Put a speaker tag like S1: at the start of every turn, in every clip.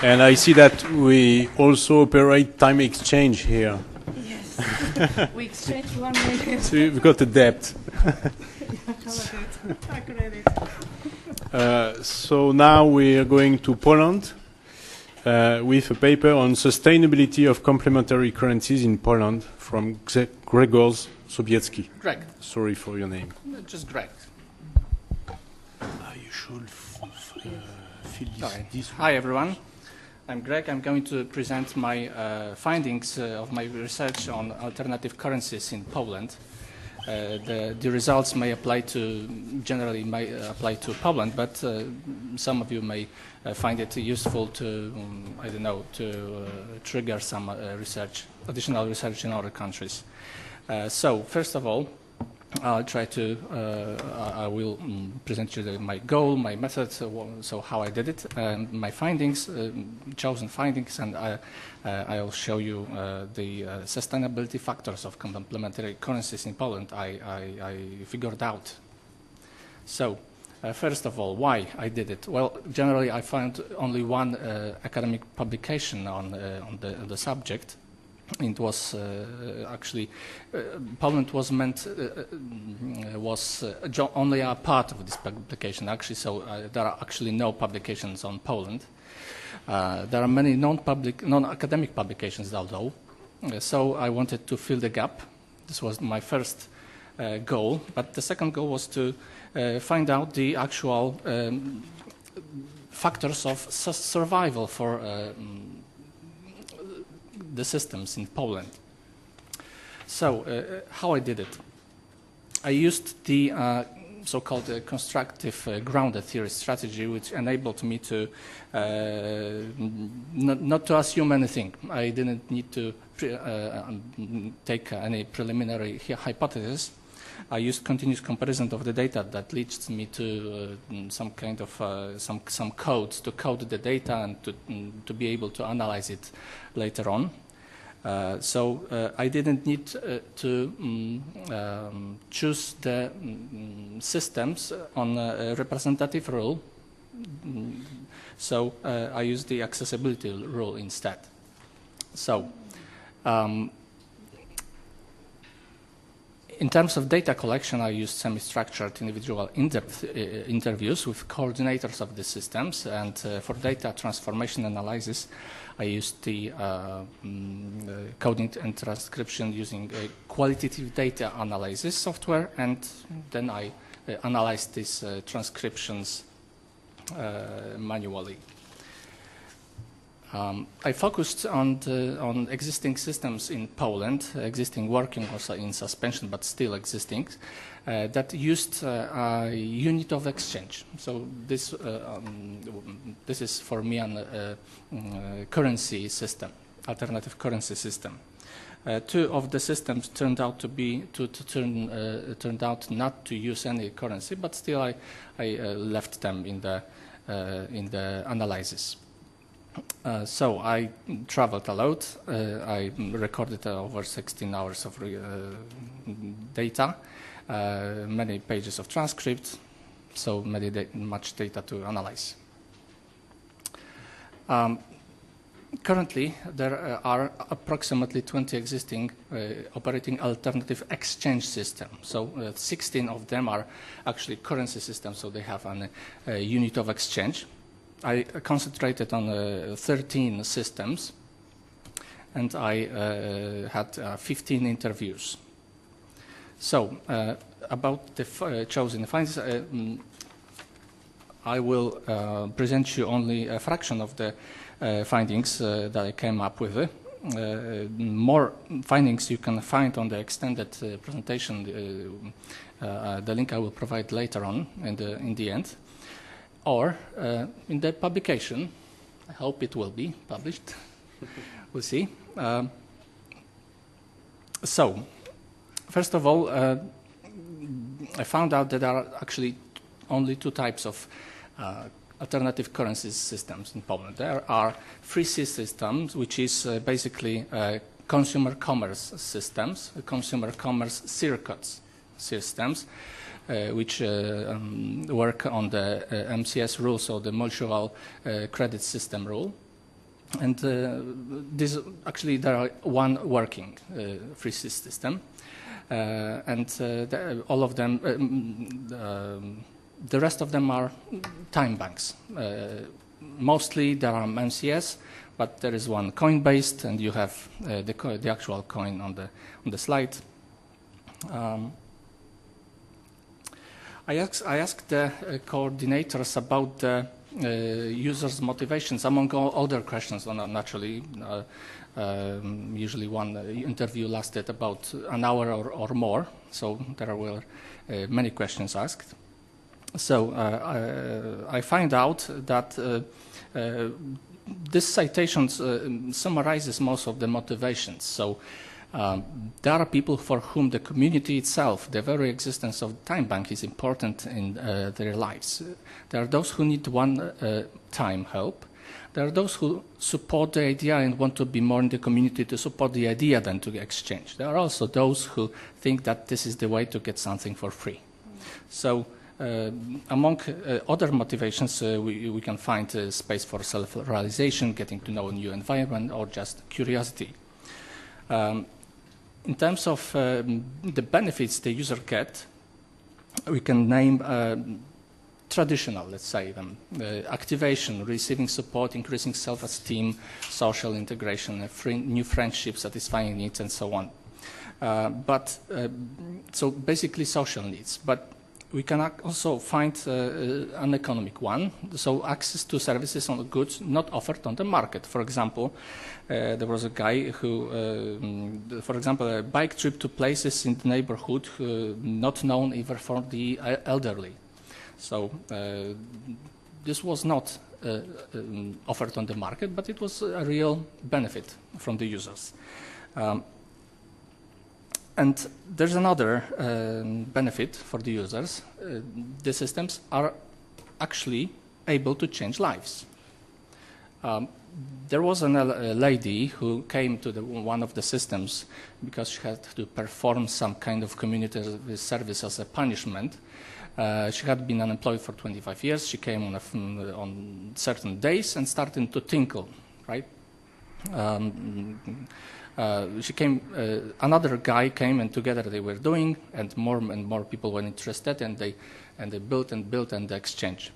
S1: And I see that we also operate time exchange here.
S2: Yes. We exchange 1 minute.
S1: So we've got a debt. So now we are going to Poland with a paper on sustainability of complementary currencies in Poland from Grzegorz Sobiecki.
S3: Greg.
S1: Sorry for your name.
S3: Just Greg.
S1: You should fill this.
S3: Hi everyone. I'm Greg. I'm going to present my findings of my research on alternative currencies in Poland. The results may apply to, generally may apply to Poland, but some of you may find it useful to, I don't know, to trigger some additional research in other countries. So first of all, I'll try to, I will present you my goal, my method, so how I did it, my findings, chosen findings, and I'll show you the sustainability factors of complementary currencies in Poland I figured out. So, first of all, why I did it? Well, generally I found only one academic publication on the subject. It was actually Poland was meant was only a part of this publication actually, so there are actually no publications on Poland. There are many non-academic publications although, so I wanted to fill the gap. This was my first goal, but the second goal was to find out the actual factors of survival for the systems in Poland. So, how I did it? I used the so-called constructive grounded theory strategy, which enabled me to not to assume anything. I didn't need to take any preliminary hypothesis. I used continuous comparison of the data that leads me to some kind of some codes to code the data and to be able to analyze it later on. So I didn't need to choose the systems on a representative rule. So I used the accessibility rule instead. So in terms of data collection, I used semi-structured individual in-depth interviews with coordinators of the systems, and for data transformation analysis, I used the coding and transcription using qualitative data analysis software, and then I analyzed these transcriptions manually. I focused on existing systems in Poland, existing working also in suspension, but still existing, that used a unit of exchange. So this is for me a currency system, alternative currency system. Two of the systems turned out turned out not to use any currency, but still I left them in the analysis. So I traveled a lot. I recorded over 16 hours of data, many pages of transcript, so much data to analyze. Currently, there are approximately 20 existing operating alternative exchange systems. So 16 of them are actually currency systems, so they have a unit of exchange. I concentrated on 13 systems, and I had 15 interviews. So, about the chosen findings, I will present you only a fraction of the findings that I came up with. More findings you can find on the extended presentation, the link I will provide later on in the end. Or in the publication. I hope it will be published. We'll see. So, first of all, I found out that there are actually only two types of alternative currency systems in Poland. There are free systems, which is basically consumer commerce systems, consumer commerce circuits systems, which work on the MCS rule, so the mutual credit system rule. And actually there are one working free system, and all of them, the rest of them are time banks. Mostly there are MCS, but there is one coin-based, and you have the actual coin on the slide. I asked the coordinators about the users' motivations, among all other questions. Naturally, usually one interview lasted about an hour or more, so there were many questions asked. So I find out that this citation summarizes most of the motivations. So there are people for whom the community itself, the very existence of the time bank, is important in their lives. There are those who need one-time help. There are those who support the idea and want to be more in the community to support the idea than to exchange. There are also those who think that this is the way to get something for free. So among other motivations, we can find space for self-realization, getting to know a new environment, or just curiosity. In terms of the benefits the user get, we can name traditional, let's say, them. Activation, receiving support, increasing self-esteem, social integration, new friendships, satisfying needs, and so on. So basically social needs. But we can also find an economic one, so access to services or goods not offered on the market. For example, there was a guy who, for example, a bike trip to places in the neighborhood not known even for the elderly. So this was not offered on the market, but it was a real benefit from the users. And there's another benefit for the users. The systems are actually able to change lives. There was a lady who came to one of the systems because she had to perform some kind of community service as a punishment. She had been unemployed for 25 years. She came on certain days and started to tinkle, right? Another guy came, and together they were doing, and more people were interested, and they built and exchanged.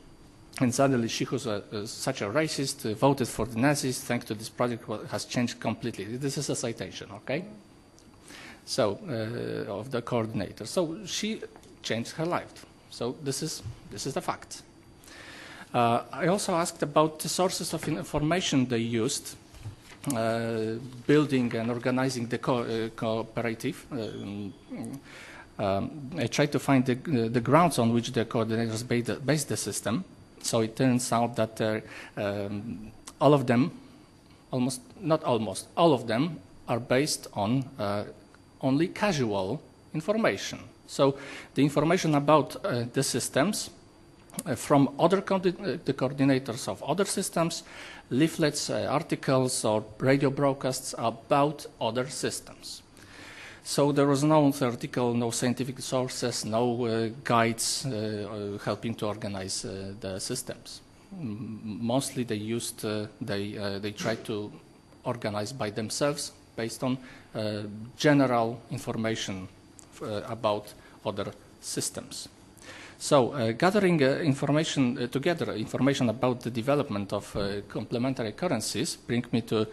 S3: And suddenly she was such a racist, voted for the Nazis, thanks to this project has changed completely. This is a citation, okay? So, of the coordinator. So she changed her life. So this is the fact. I also asked about the sources of information they used, building and organizing the cooperative. I tried to find the grounds on which the coordinators based the system. So it turns out that all of them, all of them are based on only casual information. So the information about the systems from the coordinators of other systems, leaflets, articles, or radio broadcasts about other systems. So there was no article, no scientific sources, no guides helping to organize the systems. Mostly they tried to organize by themselves based on general information about other systems. So gathering information about the development of complementary currencies brings me to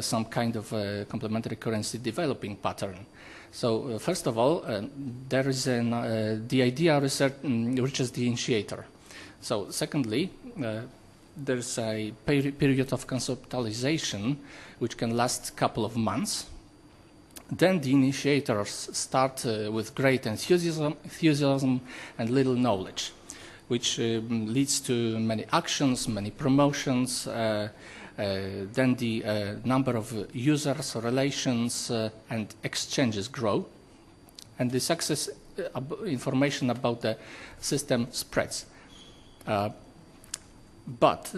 S3: some kind of complementary currency developing pattern. So first of all, there is the idea reaches the initiator. So secondly, there's a period of conceptualization which can last a couple of months. Then the initiators start with great enthusiasm and little knowledge, which leads to many actions, many promotions. Then the number of users, relations, and exchanges grow, and the success information about the system spreads. But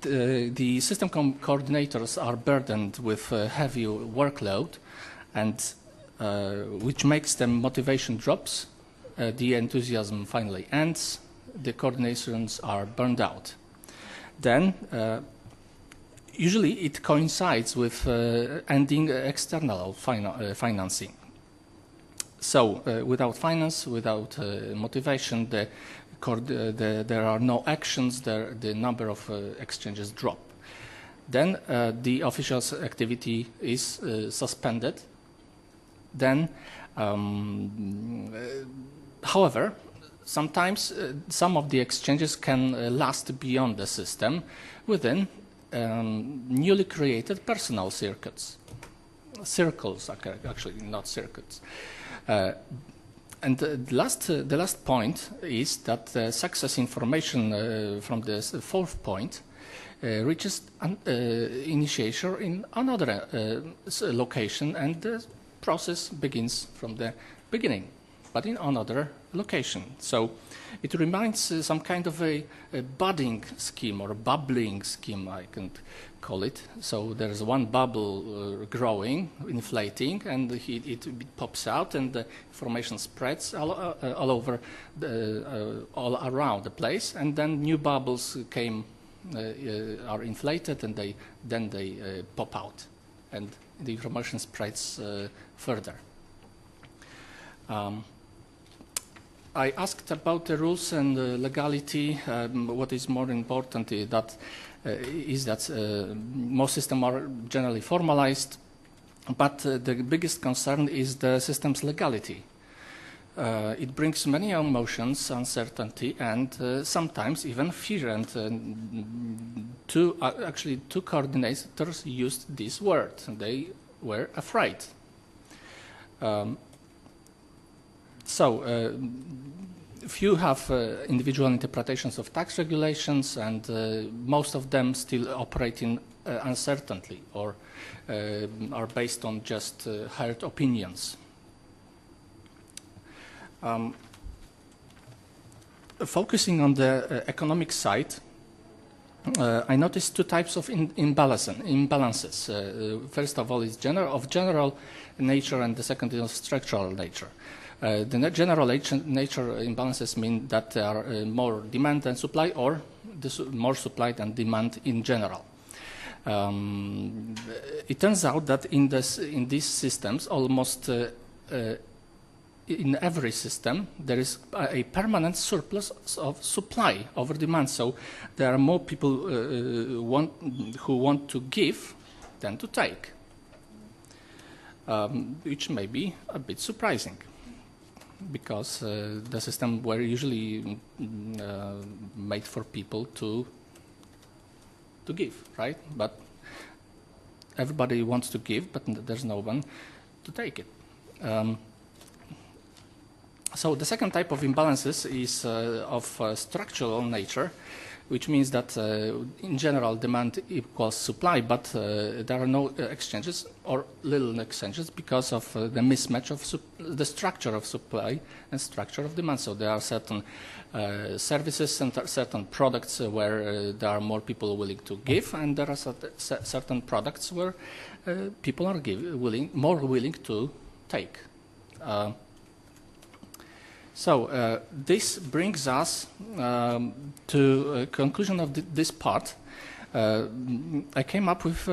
S3: the system coordinators are burdened with heavy workload, and which makes the motivation drops, the enthusiasm finally ends, the coordinations are burned out. Then usually it coincides with ending external financing. So without finance, without motivation, there are no actions, the number of exchanges drop. Then the official's activity is suspended. Then, however, sometimes some of the exchanges can last beyond the system within newly created personal circuits. Circles, actually, not circuits. And the last point is that the success information from the fourth point reaches initiator in another location, and the process begins from the beginning, but in another location. So it reminds some kind of a budding scheme or a bubbling scheme, I can call it. So there's one bubble growing, inflating, and it pops out, and the information spreads all over, all around the place, and then new bubbles are inflated, and then they pop out, and the information spreads further. I asked about the rules and legality. What is more important is that most systems are generally formalized, but the biggest concern is the system's legality. It brings many emotions, uncertainty, and sometimes even fear. And two coordinators used this word. They were afraid. Few have individual interpretations of tax regulations, and most of them still operate in uncertainty or are based on just heard opinions. Focusing on the economic side, I noticed two types of imbalances. First of all, is of general nature, and the second is of structural nature. The general nature imbalances mean that there are more demand than supply, or more supply than demand in general. It turns out that in these systems, almost in every system, there is a permanent surplus of supply over demand. So there are more people who want to give than to take, which may be a bit surprising, because the system were usually made for people to give, right? But everybody wants to give, but there's no one to take it. So the second type of imbalances is of structural nature, which means that in general demand equals supply, but there are no exchanges or little exchanges because of the mismatch of the structure of supply and structure of demand. So there are certain services and certain products where there are more people willing to give, and there are certain products where people are more willing to take. So this brings us to a conclusion of this part. I came up with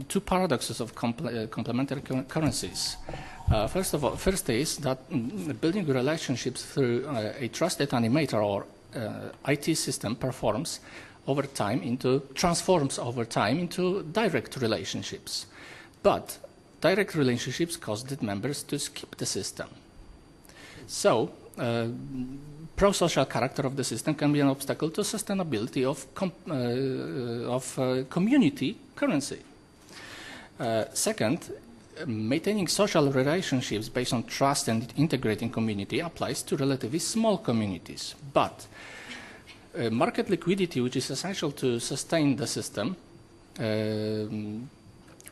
S3: two paradoxes of complementary currencies. First is that building relationships through a trusted animator or IT system transforms over time into direct relationships. But direct relationships cause the members to skip the system. So pro-social character of the system can be an obstacle to sustainability of community currency. Second, maintaining social relationships based on trust and integrating community applies to relatively small communities. But market liquidity, which is essential to sustain the system,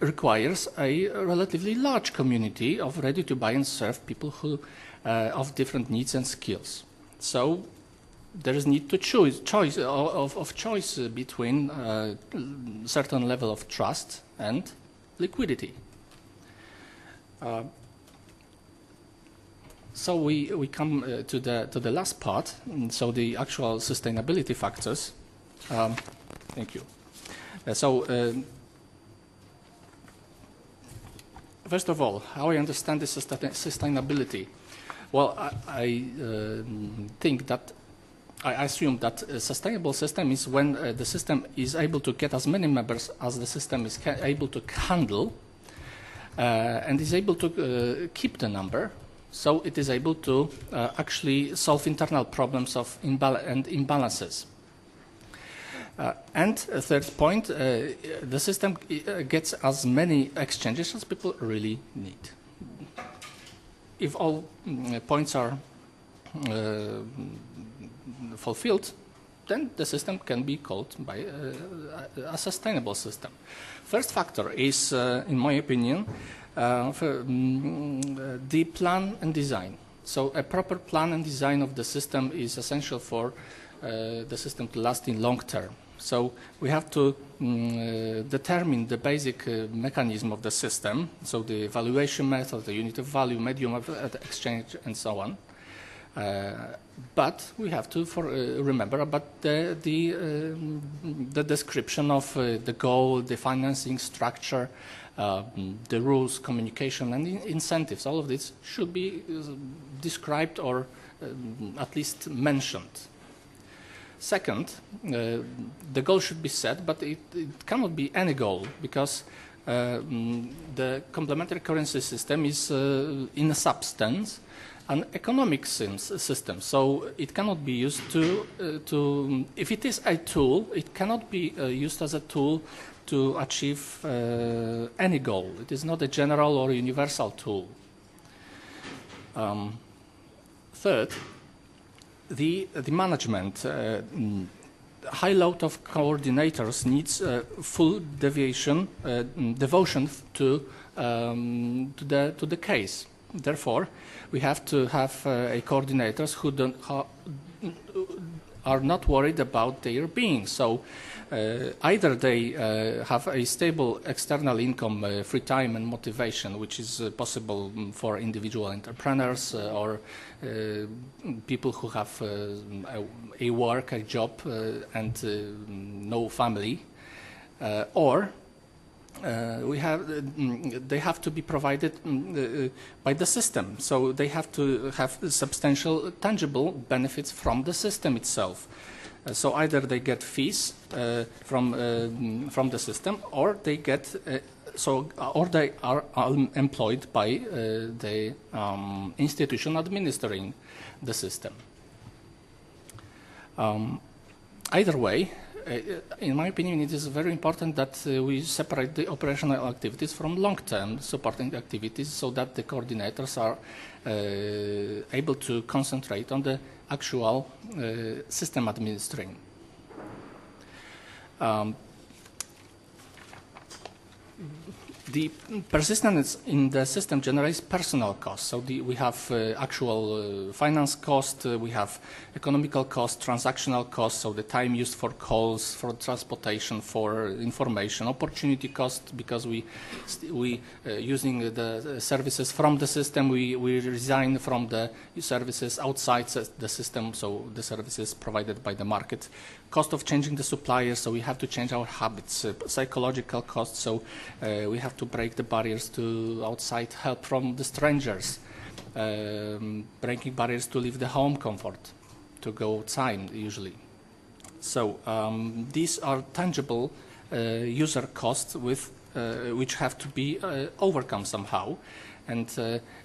S3: requires a relatively large community of ready-to-buy and serve people who of different needs and skills. So there is need to choice between certain level of trust and liquidity. So we come to the last part. So the actual sustainability factors. Thank you. First of all, how I understand the sustainability. Well, I think that I assume that a sustainable system is when the system is able to get as many members as the system is able to handle, and is able to keep the number, so it is able to actually solve internal problems of imbalances. And a third point, the system gets as many exchanges as people really need. If all points are fulfilled, then the system can be called by a sustainable system. First factor is, in my opinion, the plan and design. So a proper plan and design of the system is essential for the system to last in long term. So we have to determine the basic mechanism of the system, so the valuation method, the unit of value, medium of exchange, and so on. But we have to remember about the description of the goal, the financing structure, the rules, communication, and incentives. All of this should be described or at least mentioned. Second, the goal should be set, but it cannot be any goal, because the complementary currency system is, in a substance, an economic system. So it cannot be used to if it is a tool, it cannot be used as a tool to achieve any goal. It is not a general or universal tool. Third, the management, high load of coordinators needs full devotion to the case. Therefore, we have to have coordinators who are not worried about their being. So either they have a stable external income, free time and motivation, which is possible for individual entrepreneurs or people who have a work, a job, and no family, or they have to be provided by the system. So they have to have substantial tangible benefits from the system itself. So either they get fees from the system, or they get or they are employed by the institution administering the system. Either way, in my opinion, it is very important that we separate the operational activities from long-term supporting activities, so that the coordinators are able to concentrate on the actual system administering. The persistence in the system generates personal costs. So we have actual finance cost, we have economical cost, transactional cost, so the time used for calls, for transportation, for information, opportunity cost, because we using the services from the system, we resign from the services outside the system, so the services provided by the market. Cost of changing the suppliers, so we have to change our habits. Psychological costs, so we have to break the barriers to outside help from the strangers. Breaking barriers to leave the home comfort, to go outside usually. So these are tangible user costs which have to be overcome somehow. And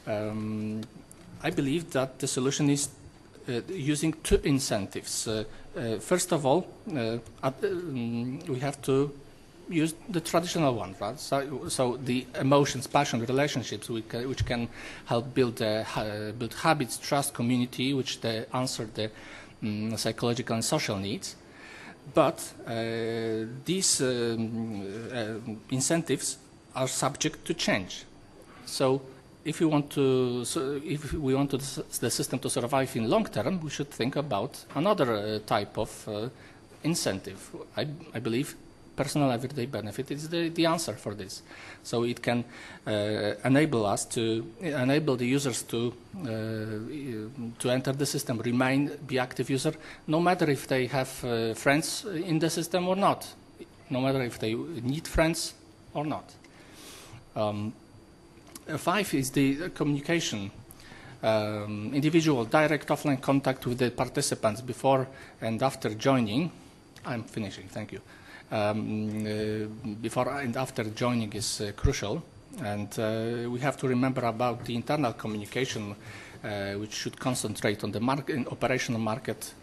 S3: I believe that the solution is using two incentives. First of all, we have to use the traditional one, right? So the emotions, passion, relationships, which can help build habits, trust, community, which answer the psychological and social needs. But these incentives are subject to change. So if we want the system to survive in long term, we should think about another type of incentive. I believe personal everyday benefit is the answer for this. So it can enable the users to enter the system, be active user, no matter if they have friends in the system or not. no matter if they need friends or not. 5 is the communication. Individual direct offline contact with the participants before and after joining. I'm finishing, thank you. Before and after joining is crucial, and we have to remember about the internal communication, which should concentrate on the operational market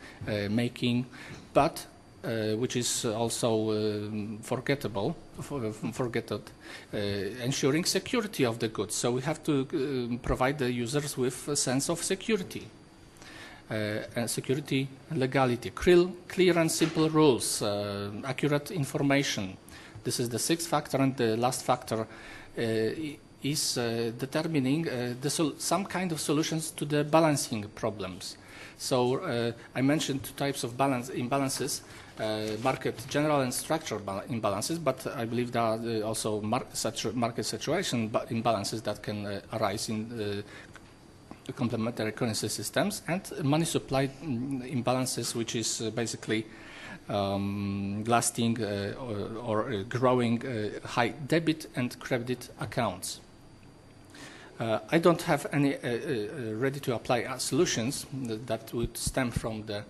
S3: making, but which is also forgetted, ensuring security of the goods. So we have to provide the users with a sense of security. Security and legality, clear and simple rules, accurate information. This is the 6th factor, and the last factor is determining some kind of solutions to the balancing problems. So I mentioned 2 types of imbalances, market general and structural imbalances, but I believe there are also market saturation imbalances that can arise in complementary currency systems, and money supply imbalances, which is basically lasting or growing high debit and credit accounts. I don't have any ready-to-apply solutions that would stem from the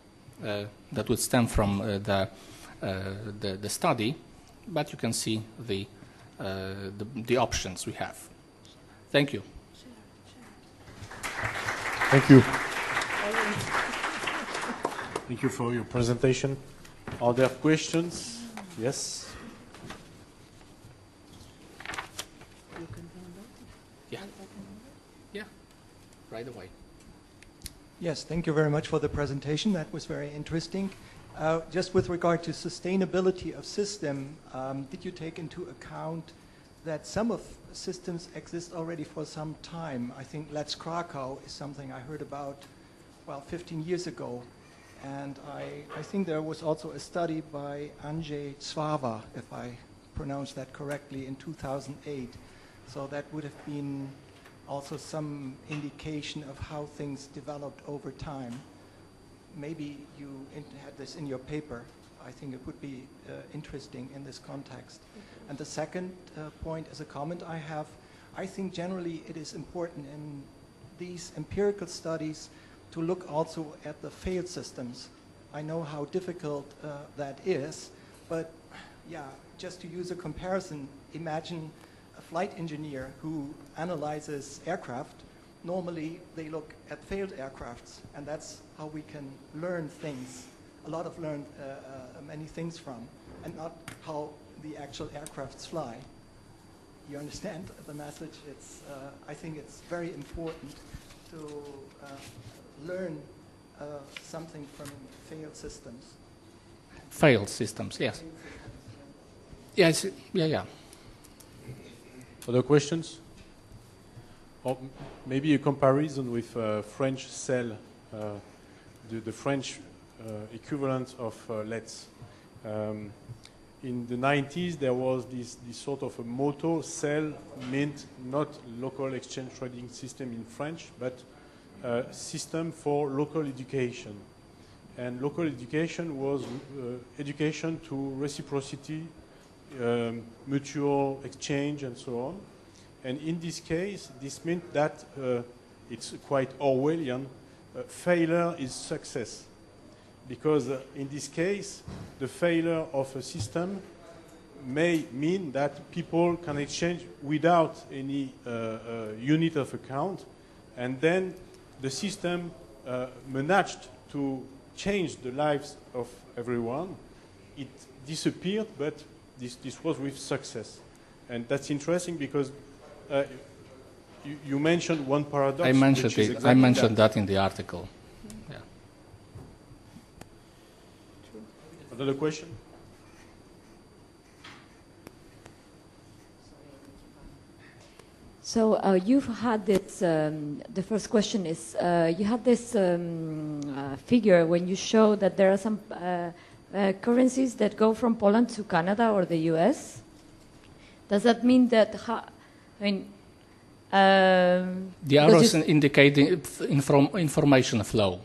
S3: study, but you can see the options we have. Thank you.
S1: Thank you. Thank you for your presentation. Are there questions? Yes.
S3: Yeah. Yeah. Right away.
S4: Yes, thank you very much for the presentation. That was very interesting. Just with regard to sustainability of system, did you take into account that some of systems exist already for some time? I think Let's Krakow is something I heard about, well, 15 years ago. And I think there was also a study by Andrzej Cwawa, if I pronounced that correctly, in 2008. So that would have been also some indication of how things developed over time. Maybe you had this in your paper. I think it would be interesting in this context. And the second point as a comment I have, I think generally it is important in these empirical studies to look also at the failed systems. I know how difficult that is, but yeah, just to use a comparison, imagine a flight engineer who analyzes aircraft. Normally they look at failed aircrafts, and that's how we can learn things, many things from, and not how the actual aircrafts fly. You understand the message? It's, I think it's very important to learn something from failed systems.
S3: Failed systems, yes. Yes, yeah.
S1: Other questions? Or maybe a comparison with French cell, the French equivalent of Let's. In the 90s, there was this sort of a motto, cell meant not local exchange trading system in French, but system for local education. And local education was education to reciprocity, mutual exchange, and so on. And in this case, this meant that it's quite Orwellian, failure is success. Because in this case, the failure of a system may mean that people can exchange without any unit of account, and then the system managed to change the lives of everyone. It disappeared, but this was with success. And that's interesting because you mentioned one paradox.
S3: I mentioned it. Exactly I mentioned that in the article. Yeah.
S1: Another question?
S5: So you've had this, the first question is, you had this figure when you show that there are some currencies that go from Poland to Canada or the US. Does that mean that,
S3: the arrows indicating information flow.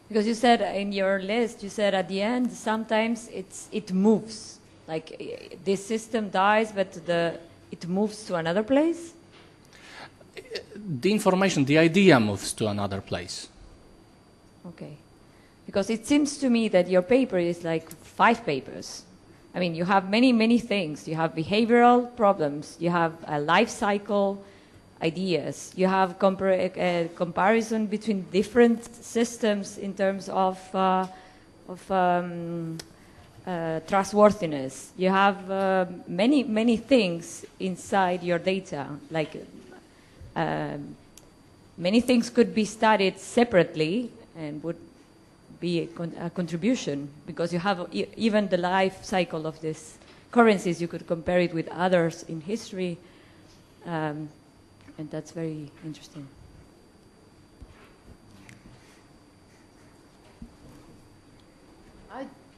S5: Because you said in your list, you said at the end, sometimes it moves. Like this system dies, but it moves to another place?
S3: The information, the idea moves to another place.
S5: Okay. Because it seems to me that your paper is like 5 papers. I mean, you have many, many things. You have behavioral problems. You have a life cycle ideas. You have comparison between different systems in terms of trustworthiness. You have many, many things inside your data. Like many things could be studied separately and would be a contribution, because you have even the life cycle of these currencies. You could compare it with others in history, and that's very interesting.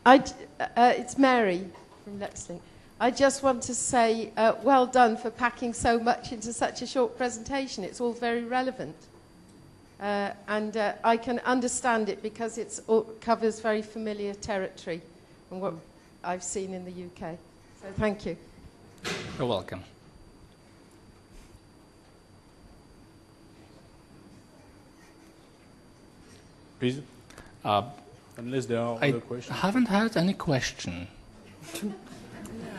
S6: It's Mary from Lexlink. I just want to say well done for packing so much into such a short presentation. It's all very relevant. And I can understand it because it covers very familiar territory and what I've seen in the UK. So thank you.
S3: You're welcome.
S1: Please. Unless there are other questions.
S3: I haven't had any question.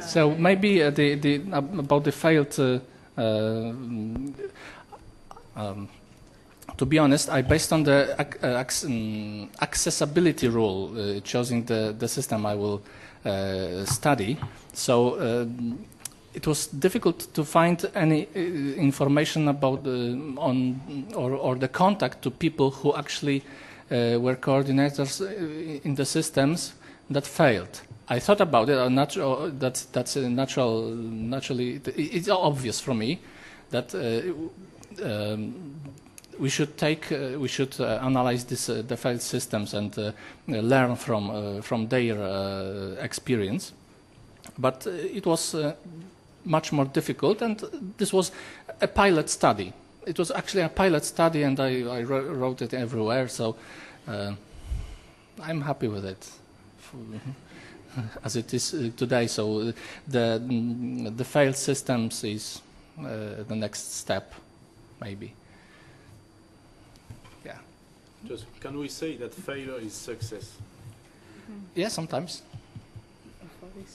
S3: So maybe about the failed. To be honest, I based on the accessibility rule, choosing the system I will study. So it was difficult to find any information about or the contact to people who actually were coordinators in the systems that failed. I thought about it. That's naturally. It's obvious for me that we should analyze the failed systems and learn from their experience. But it was much more difficult, and this was a pilot study. It was actually a pilot study, and I wrote it everywhere. So I'm happy with it, as it is today. So the failed systems is the next step, maybe. Yeah.
S1: Just can we say that failure is success?
S3: Yeah, sometimes.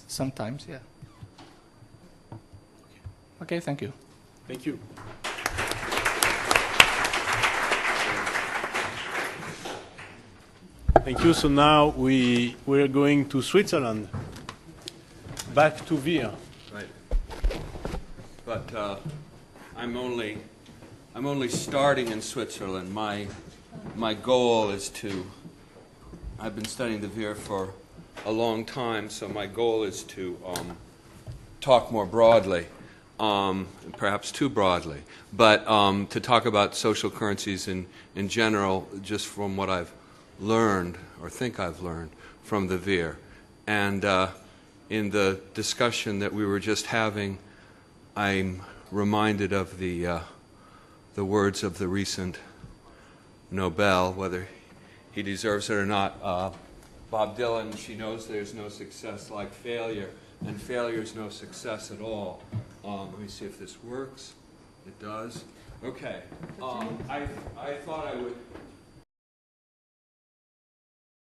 S3: Sometimes, yeah. Okay, thank you.
S1: Thank you. Thank you. So now we're going to Switzerland, back to Veer.
S7: Right. But I'm only starting in Switzerland. My goal is to. I've been studying the Veer for a long time, so my goal is to talk more broadly, perhaps too broadly, but to talk about social currencies in general, just from what I've learned, or think I've learned, from the Veer. And in the discussion that we were just having, I'm reminded of the words of the recent Nobel, whether he deserves it or not. Bob Dylan, she knows there's no success like failure, and failure is no success at all. Let me see if this works. It does. Okay. I thought I would